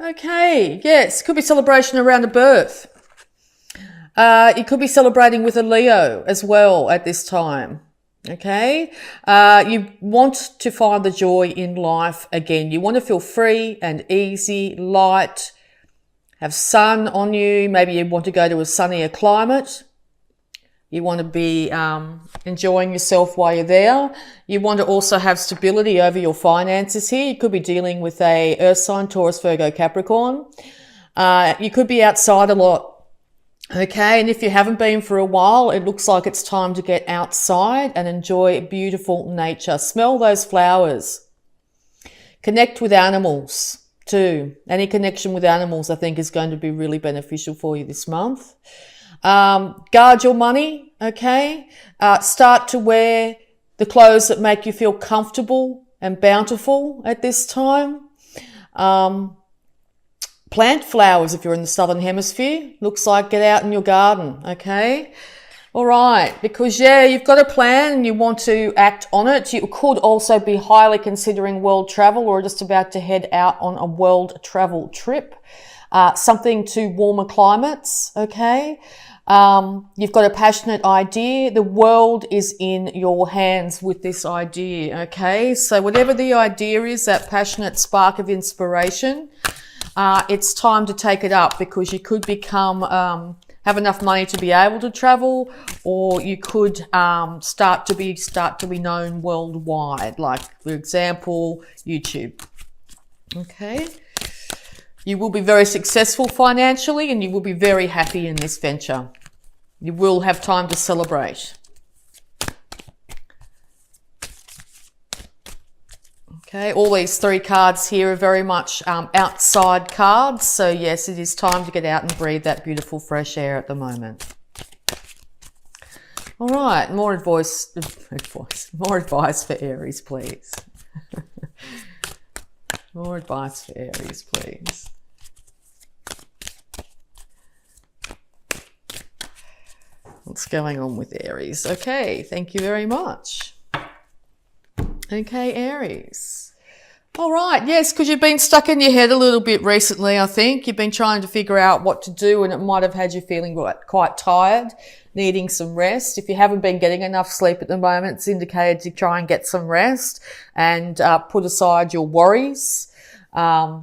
Okay, yes, could be celebration around a birth. You could be celebrating with a Leo as well at this time. Okay, you want to find the joy in life again. You want to feel free and easy, light, have sun on you. Maybe you want to go to a sunnier climate. You want to be enjoying yourself while you're there. You want to also have stability over your finances here. You could be dealing with a Earth sign, Taurus, Virgo, Capricorn. You could be outside a lot. Okay, and if you haven't been for a while, it looks like it's time to get outside and enjoy beautiful nature. Smell those flowers. Connect with animals too. Any connection with animals, I think, is going to be really beneficial for you this month. Guard your money, okay? Start to wear the clothes that make you feel comfortable and bountiful at this time. Plant flowers if you're in the southern hemisphere. Looks like get out in your garden, okay? All right, because you've got a plan and you want to act on it. You could also be highly considering world travel or just about to head out on a world travel trip. Something to warmer climates, okay? You've got a passionate idea. The world is in your hands with this idea, okay? So whatever the idea is, that passionate spark of inspiration, it's time to take it up because you could become, have enough money to be able to travel, or you could start to be known worldwide, like for example, YouTube. Okay. You will be very successful financially and you will be very happy in this venture. You will have time to celebrate. Okay, all these three cards here are very much outside cards. So yes, it is time to get out and breathe that beautiful fresh air at the moment. All right, more advice for Aries, please. More advice for Aries, please. What's going on with Aries? Okay, thank you very much. Okay, Aries. All right, yes, because you've been stuck in your head a little bit recently, I think. You've been trying to figure out what to do and it might have had you feeling quite tired, needing some rest. If you haven't been getting enough sleep at the moment, it's indicated to try and get some rest and put aside your worries. That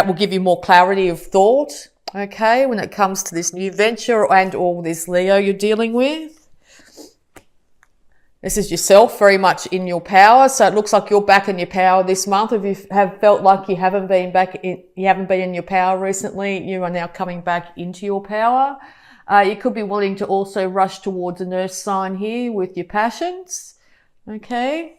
will give you more clarity of thought, okay, when it comes to this new venture and all this Leo you're dealing with. This is yourself very much in your power. So it looks like you're back in your power this month. If you have felt like you haven't been in your power recently, you are now coming back into your power. You could be wanting to also rush towards an earth sign here with your passions. Okay.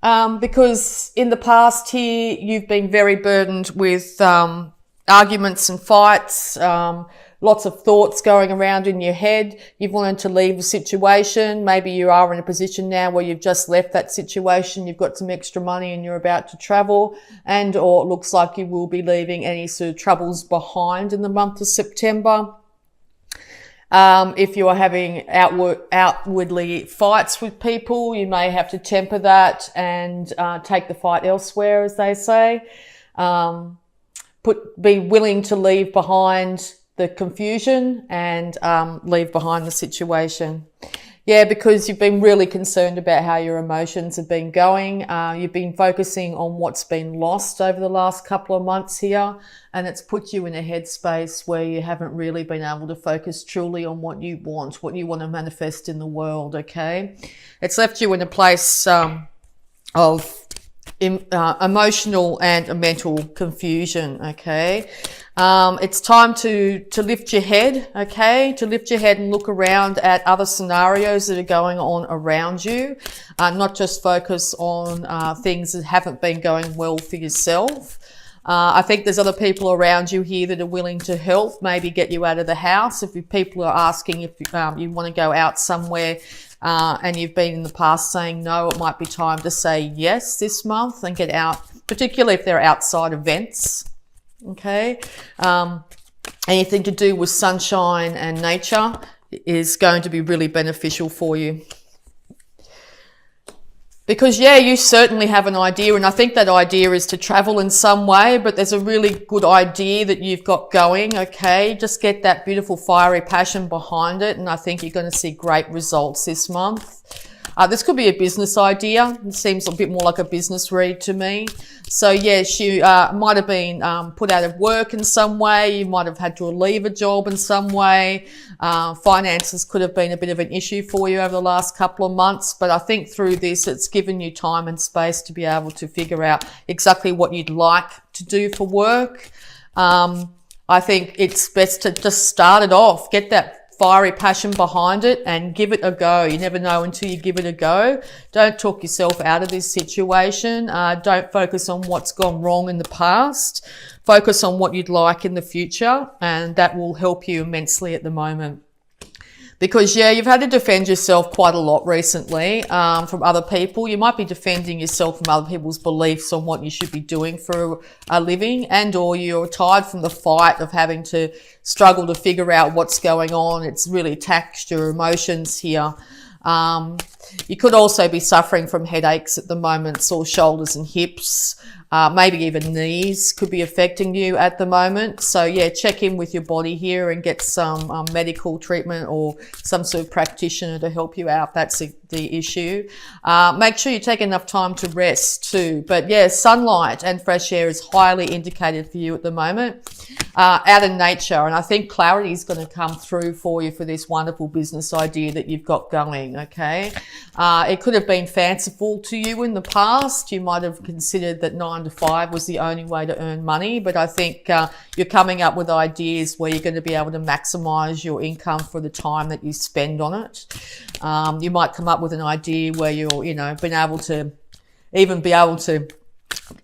Because in the past here, you've been very burdened with arguments and fights, lots of thoughts going around in your head. You've wanted to leave a situation. Maybe you are in a position now where you've just left that situation. You've got some extra money and you're about to travel, and or it looks like you will be leaving any sort of troubles behind in the month of September. If you are having outwardly fights with people, you may have to temper that and take the fight elsewhere, as they say. Be willing to leave behind the confusion and leave behind the situation. Yeah, because you've been really concerned about how your emotions have been going. You've been focusing on what's been lost over the last couple of months here, and it's put you in a headspace where you haven't really been able to focus truly on what you want to manifest in the world, okay? It's left you in a place of emotional and mental confusion, okay? It's time to lift your head, okay? To lift your head and look around at other scenarios that are going on around you, not just focus on things that haven't been going well for yourself. I think there's other people around you here that are willing to help, maybe get you out of the house. If people are asking if you want to go out somewhere, and you've been in the past saying no, it might be time to say yes this month and get out, particularly if they're outside events. Okay. Anything to do with sunshine and nature is going to be really beneficial for you. Because, yeah, you certainly have an idea, and I think that idea is to travel in some way, but there's a really good idea that you've got going, okay? Just get that beautiful fiery passion behind it, and I think you're going to see great results this month. This could be a business idea. It seems a bit more like a business read to me. So yes, you might have been put out of work in some way. You might have had to leave a job in some way. Finances could have been a bit of an issue for you over the last couple of months. But I think through this, it's given you time and space to be able to figure out exactly what you'd like to do for work. I think it's best to just start it off, get that fiery passion behind it and give it a go. You never know until you give it a go. Don't talk yourself out of this situation. Don't focus on what's gone wrong in the past. Focus on what you'd like in the future, and that will help you immensely at the moment. Because, yeah, you've had to defend yourself quite a lot recently from other people. You might be defending yourself from other people's beliefs on what you should be doing for a living, and or you're tired from the fight of having to struggle to figure out what's going on. It's really taxed your emotions here. You could also be suffering from headaches at the moment, sore shoulders and hips. Maybe even knees could be affecting you at the moment. So yeah, check in with your body here and get some medical treatment or some sort of practitioner to help you out. That's the issue. Make sure you take enough time to rest too. But yeah, sunlight and fresh air is highly indicated for you at the moment. Out in nature, and I think clarity is going to come through for you for this wonderful business idea that you've got going, okay? It could have been fanciful to you in the past. You might have considered that 9 to 5 was the only way to earn money, but I think you're coming up with ideas where you're going to be able to maximize your income for the time that you spend on it. You might come up with an idea where you're, been able to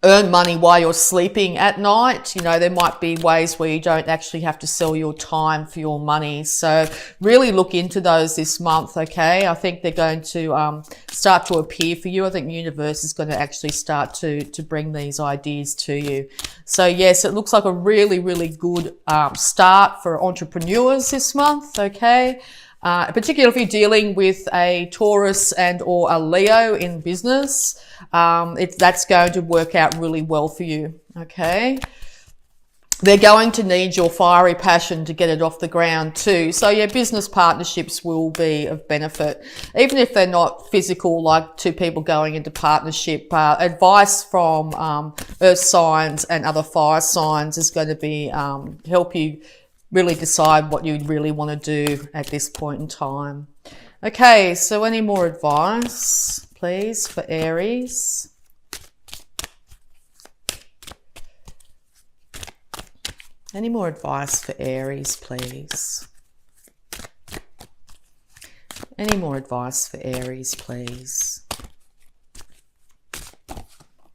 earn money while you're sleeping at night. There might be ways where you don't actually have to sell your time for your money. So really look into those this month, okay? I think they're going to start to appear for you. I think the universe is going to actually start to bring these ideas to you. So yes, it looks like a really, really good start for entrepreneurs this month, okay? Particularly if you're dealing with a Taurus and or a Leo in business, that's going to work out really well for you, okay? They're going to need your fiery passion to get it off the ground too. So yeah, business partnerships will be of benefit. Even if they're not physical, like two people going into partnership, advice from earth signs and other fire signs is going to be help you really decide what you really want to do at this point in time. Okay, so any more advice, please, for Aries? Any more advice for Aries, please? Any more advice for Aries, please?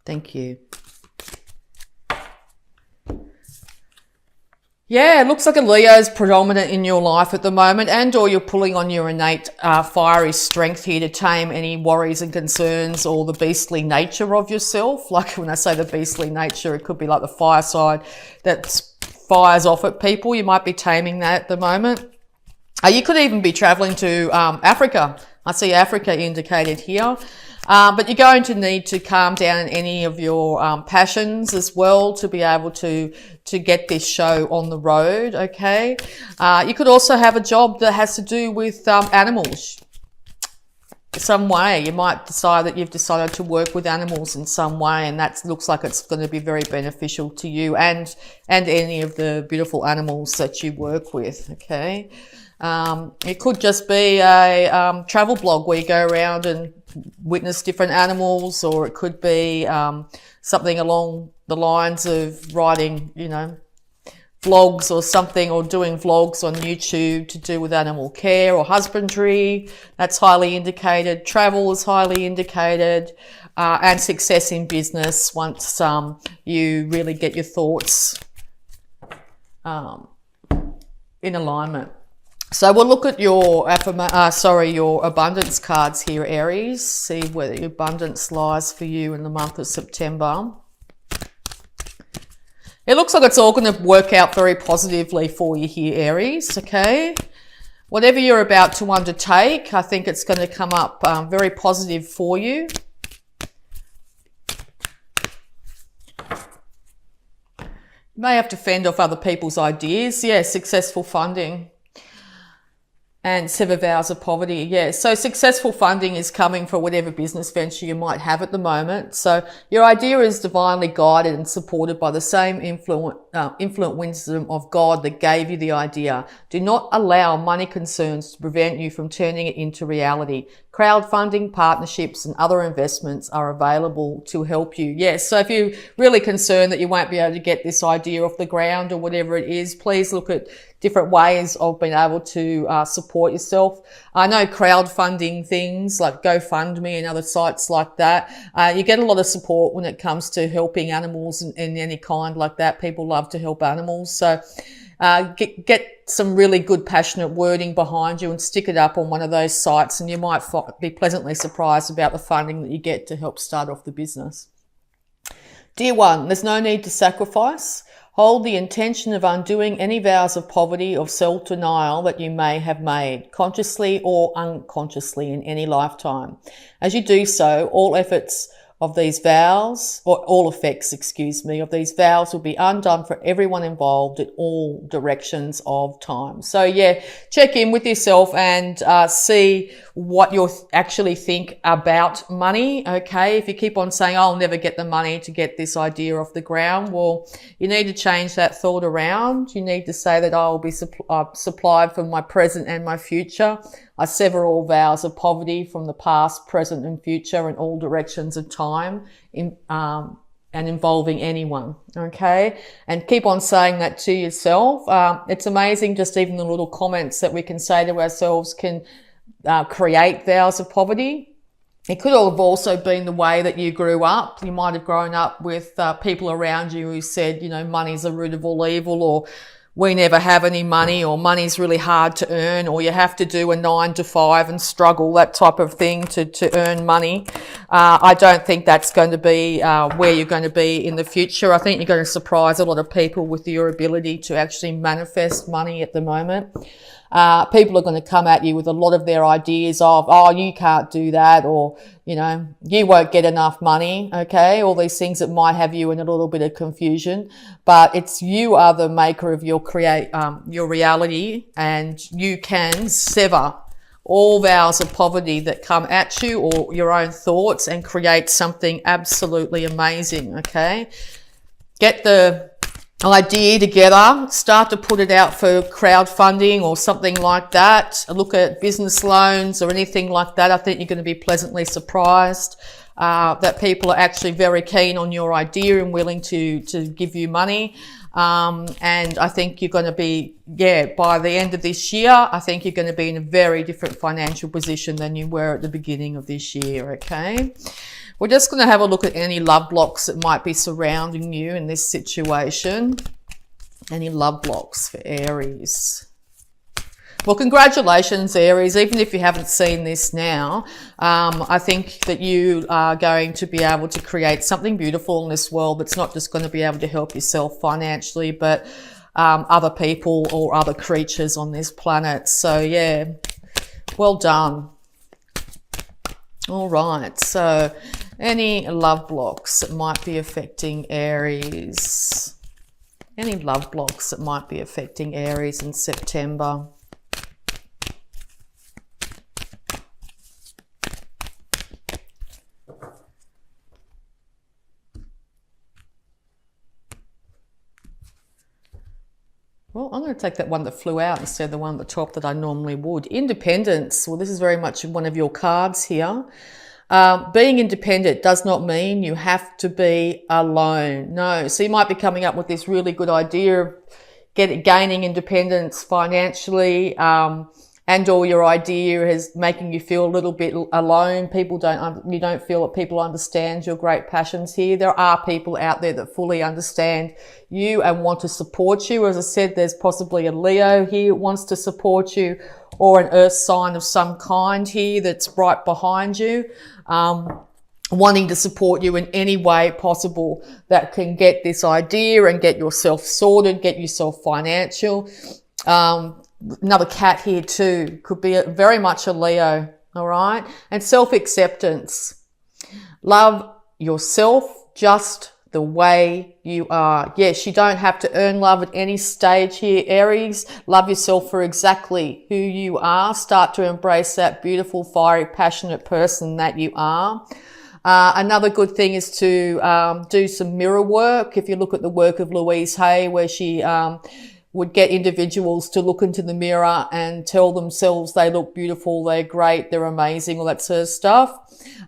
Thank you. Yeah, it looks like a Leo is predominant in your life at the moment, and or you're pulling on your innate fiery strength here to tame any worries and concerns or the beastly nature of yourself. Like when I say the beastly nature, it could be like the fire side that fires off at people. You might be taming that at the moment. You could even be traveling to Africa. I see Africa indicated here. But you're going to need to calm down in any of your passions as well to be able to get this show on the road, okay? You could also have a job that has to do with animals some way. You might decide that you've decided to work with animals in some way, and that looks like it's going to be very beneficial to you and any of the beautiful animals that you work with, okay? It could just be a travel blog where you go around and witness different animals, or it could be something along the lines of writing, vlogs or something, or doing vlogs on YouTube to do with animal care or husbandry. That's highly indicated. Travel is highly indicated, and success in business once you really get your thoughts in alignment. So we'll look at your your abundance cards here, Aries. See where the abundance lies for you in the month of September. It looks like it's all going to work out very positively for you here, Aries, okay? Whatever you're about to undertake, I think it's going to come up very positive for you. You may have to fend off other people's ideas. Yeah, successful funding. And 7 vows of poverty. Yeah. So successful funding is coming for whatever business venture you might have at the moment. So your idea is divinely guided and supported by the same influent wisdom of God that gave you the idea. Do not allow money concerns to prevent you from turning it into reality. Crowdfunding, partnerships and other investments are available to help you. Yes. So if you're really concerned that you won't be able to get this idea off the ground or whatever it is, please look at different ways of being able to support yourself. I know crowdfunding things like GoFundMe and other sites like that. You get a lot of support when it comes to helping animals in any kind like that. People love to help animals. So get some really good passionate wording behind you and stick it up on one of those sites, and you might be pleasantly surprised about the funding that you get to help start off the business. Dear one, there's no need to sacrifice. Hold the intention of undoing any vows of poverty or self-denial that you may have made, consciously or unconsciously in any lifetime. As you do so, all efforts of these vows, or all effects, of these vows will be undone for everyone involved in all directions of time. So yeah, check in with yourself and see what you actually think about money. Okay, if you keep on saying, I'll never get the money to get this idea off the ground, well, you need to change that thought around. You need to say that I will be supplied for my present and my future. I sever all vows of poverty from the past, present and future in all directions of time and involving anyone, okay? And keep on saying that to yourself. It's amazing just even the little comments that we can say to ourselves can create vows of poverty. It could have also been the way that you grew up. You might have grown up with people around you who said, you know, money's the root of all evil, or we never have any money, or money's really hard to earn, or you have to do a 9 to 5 and struggle, that type of thing to earn money. I don't think that's going to be where you're going to be in the future. I think you're going to surprise a lot of people with your ability to actually manifest money at the moment. People are going to come at you with a lot of their ideas of, oh, you can't do that, or, you know, you won't get enough money, okay? All these things that might have you in a little bit of confusion, but it's you are the maker of your reality, and you can sever all vows of poverty that come at you or your own thoughts and create something absolutely amazing, okay? Get the idea together, start to put it out for crowdfunding or something like that. Look at business loans or anything like that. I think you're going to be pleasantly surprised that people are actually very keen on your idea and willing to give you money. And I think you're going to be, by the end of this year, I think you're going to be in a very different financial position than you were at the beginning of this year, okay? We're just going to have a look at any love blocks that might be surrounding you in this situation. Any love blocks for Aries. Well, congratulations, Aries. Even if you haven't seen this now, I think that you are going to be able to create something beautiful in this world that's not just going to be able to help yourself financially, but other people or other creatures on this planet. So, yeah, well done. All right, so any love blocks that might be affecting Aries? Any love blocks that might be affecting Aries in September? Well, I'm going to take that one that flew out instead of the one at the top that I normally would. Independence. Well, this is very much one of your cards here. Being independent does not mean you have to be alone. No. So you might be coming up with this really good idea of gaining independence financially, and or your idea is making you feel a little bit alone. You don't feel that people understand your great passions here. There are people out there that fully understand you and want to support you. As I said, there's possibly a Leo here who wants to support you, or an earth sign of some kind here that's right behind you, wanting to support you in any way possible that can get this idea and get yourself sorted, get yourself financial. Another cat here too, could be very much a Leo, all right? And self-acceptance. Love yourself just the way you are. Yes, you don't have to earn love at any stage here, Aries. Love yourself for exactly who you are. Start to embrace that beautiful, fiery, passionate person that you are. Another good thing is to do some mirror work. If you look at the work of Louise Hay, where she would get individuals to look into the mirror and tell themselves they look beautiful, they're great, they're amazing, all that sort of stuff.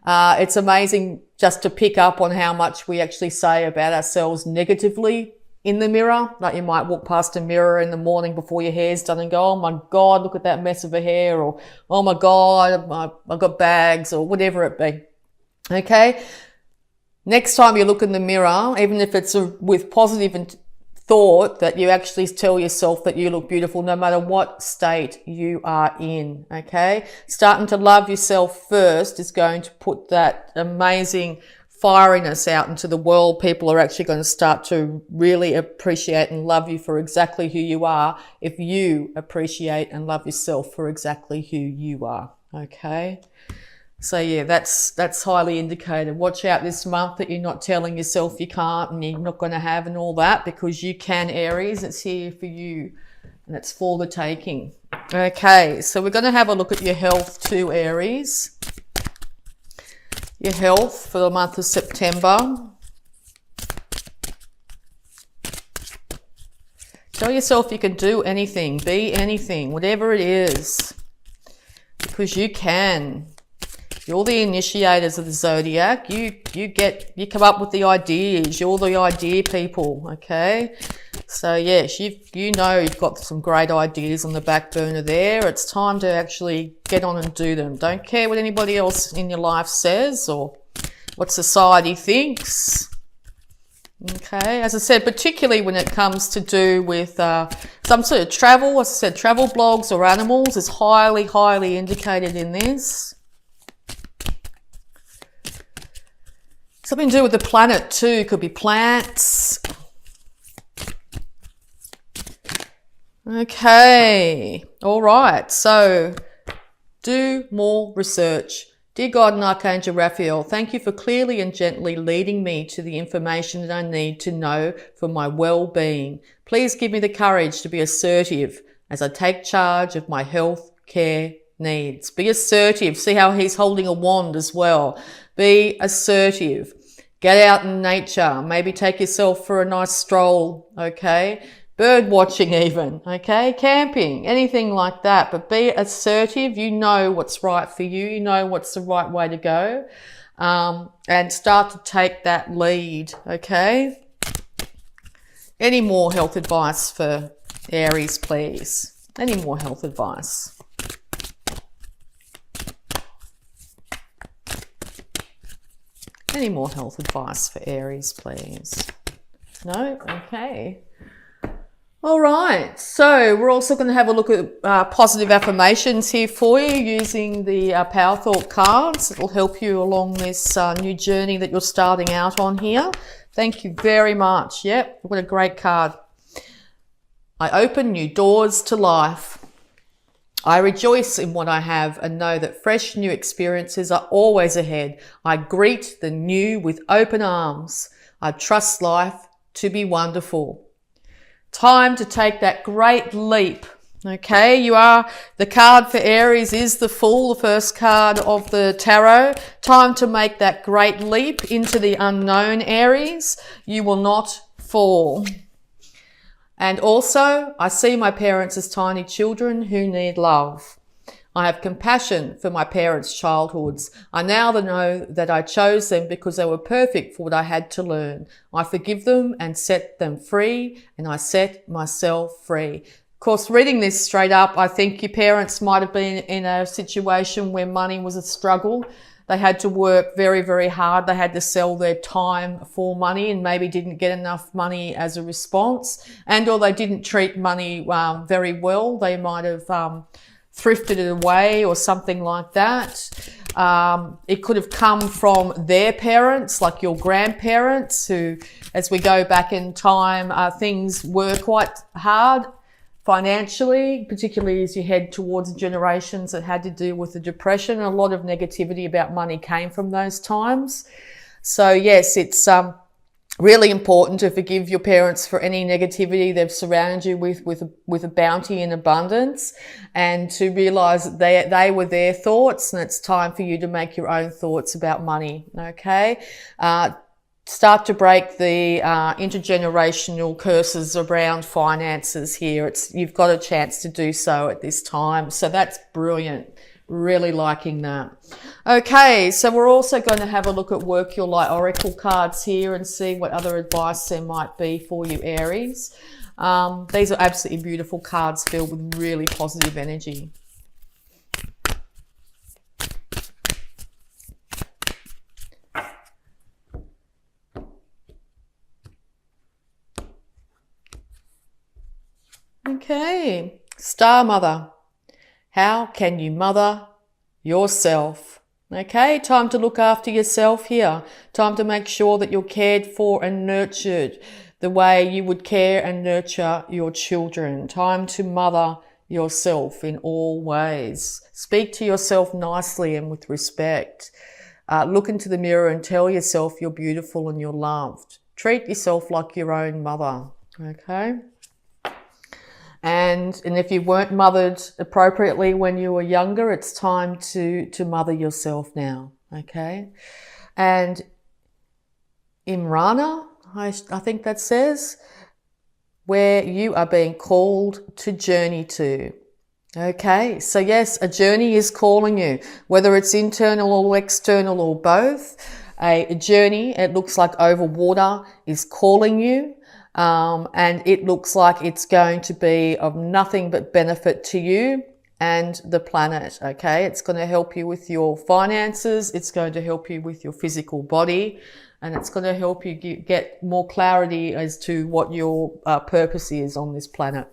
It's amazing just to pick up on how much we actually say about ourselves negatively in the mirror. Like you might walk past a mirror in the morning before your hair's done and go, oh my God, look at that mess of a hair, or oh my God, I've got bags, or whatever it be. Okay? Next time you look in the mirror, even if it's with positive thought, that you actually tell yourself that you look beautiful no matter what state you are in. Okay, starting to love yourself first is going to put that amazing fieriness out into the world. People are actually going to start to really appreciate and love you for exactly who you are if you appreciate and love yourself for exactly who you are. Okay, so yeah, that's highly indicated. Watch out this month that you're not telling yourself you can't and you're not going to have and all that, because you can, Aries. It's here for you and it's for the taking. Okay, so we're going to have a look at your health too, Aries. Your health for the month of September. Tell yourself you can do anything, be anything, whatever it is, because you can. You're the initiators of the zodiac. You come up with the ideas. You're the idea people, okay? So yes, you know you've got some great ideas on the back burner there. It's time to actually get on and do them. Don't care what anybody else in your life says or what society thinks. Okay, as I said, particularly when it comes to do with some sort of travel, as I said, travel blogs or animals is highly, highly indicated in this. Something to do with the planet too. Could be plants. Okay. All right. So do more research. Dear God and Archangel Raphael, thank you for clearly and gently leading me to the information that I need to know for my well-being. Please give me the courage to be assertive as I take charge of my health care needs. Be assertive. See how he's holding a wand as well. Be assertive. Get out in nature. Maybe take yourself for a nice stroll, okay? Bird watching even, okay? Camping, anything like that. But be assertive. You know what's right for you. You know what's the right way to go. And start to take that lead, okay? Any more health advice for Aries, please? Any more health advice? Any more health advice for Aries, please? No? Okay. All right. So we're also going to have a look at positive affirmations here for you using the Power Thought cards. It will help you along this new journey that you're starting out on here. Thank you very much. Yep, what a great card. I open new doors to life. I rejoice in what I have and know that fresh new experiences are always ahead. I greet the new with open arms. I trust life to be wonderful. Time to take that great leap. Okay, you are, the card for Aries is the Fool, the first card of the tarot. Time to make that great leap into the unknown, Aries. You will not fall. And also, I see my parents as tiny children who need love. I have compassion for my parents' childhoods. I now know that I chose them because they were perfect for what I had to learn. I forgive them and set them free, and I set myself free. Of course, reading this straight up, I think your parents might have been in a situation where money was a struggle. They had to work very, very hard. They had to sell their time for money and maybe didn't get enough money as a response. And or they didn't treat money very well. They might have thrifted it away or something like that. It could have come from their parents, like your grandparents, who, as we go back in time, things were quite hard financially, particularly as you head towards generations that had to do with the Depression. A lot of negativity about money came from those times. So yes, it's Really important to forgive your parents for any negativity they've surrounded you with a bounty in abundance, and to realize that they were their thoughts, and it's time for you to make your own thoughts about money. Okay. Start to break the intergenerational curses around finances here. You've got a chance to do so at this time. So that's brilliant. Really liking that. Okay, so we're also going to have a look at Work Your Light Oracle cards here and see what other advice there might be for you, Aries. These are absolutely beautiful cards filled with really positive energy. Okay, Star Mother. How can you mother yourself? Okay, time to look after yourself here. Time to make sure that you're cared for and nurtured the way you would care and nurture your children. Time to mother yourself in all ways. Speak to yourself nicely and with respect. Look into the mirror and tell yourself you're beautiful and you're loved. Treat yourself like your own mother. Okay? And if you weren't mothered appropriately when you were younger, it's time to mother yourself now, okay? And Imrana, I think that says, where you are being called to journey to. Okay, so yes, a journey is calling you, whether it's internal or external or both. A journey, it looks like over water, is calling you. And it looks like it's going to be of nothing but benefit to you and the planet, okay? It's going to help you with your finances, it's going to help you with your physical body, and it's going to help you get more clarity as to what your purpose is on this planet.